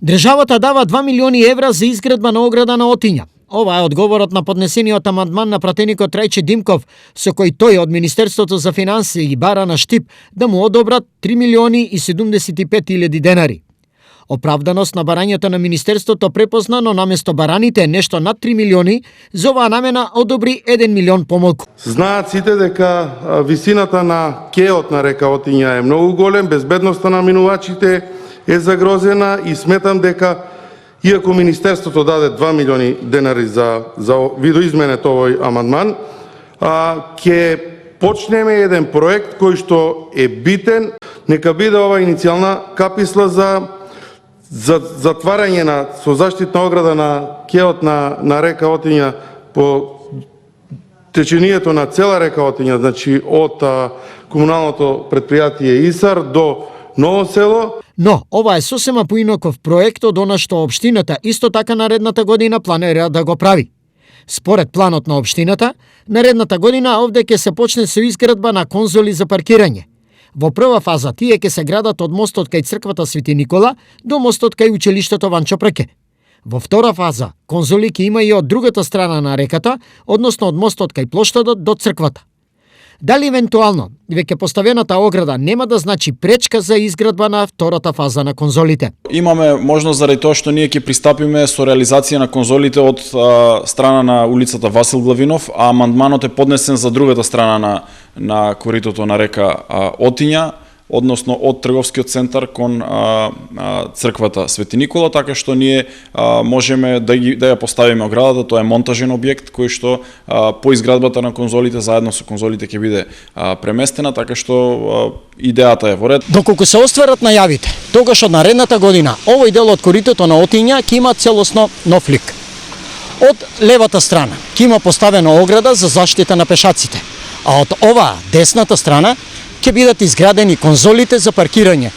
Државата дава 2 милиони евра за изградба на ограда на Отиња. Ова е одговорот на поднесениот амандман на пратеникот Трајче Димков, со кој тој од Министерството за финансии и бара на Штип да му одобрат 3 милиони и 75 илјади денари. Оправданост на барањето на Министерството препозна, но наместо бараните нешто над 3 милиони, за оваа намена одобри 1 милион помалку. Знаат сите дека висината на кеот на река Отиња е многу голем, безбедноста на минувачите е загрозена и сметам дека иако Министерството даде 2 милиони денари за видоизменет овој амандман, ќе почнеме еден проект кој што е битен, нека биде ова иницијална каписла за затварање со заштитна ограда на кеот на река Отиња по течението на цела река Отиња, значи од комуналното предпријатие ИСАР до Ново село. Но, ова е сосема поинаков проект од она што општината исто така наредната година планира да го прави. Според планот на општината, наредната година овде ќе се почне со изградба на конзоли за паркирање. Во прва фаза тие ќе се градат од мостот кај црквата Свети Никола до мостот кај училиштето Ванчо Преке. Во втора фаза, конзоли ќе има и од другата страна на реката, односно од мостот кај плоштадот до црквата. Дали евентуално веќе поставената ограда нема да значи пречка за изградба на втората фаза на конзолите? Имаме можност заради тоа што ние ќе пристапиме со реализација на конзолите од страна на улицата Васил Главинов, а амандманот е поднесен за другата страна на коритото на река Отиња, односно од трговскиот центар кон црквата Свети Никола, така што ние можеме да ја поставиме оградата. Тоа е монтажен објект кој што по изградбата на конзолите заедно со конзолите ќе биде преместена, така што идејата е во ред. Доколку се остварат најавите, тогаш од наредната година овој дел од коритото на Отиња ќе има целосно нов лик. Од левата страна ќе има поставена ограда за заштита на пешаците, а од оваа десната страна ќе бидат изградени конзолите за паркирање.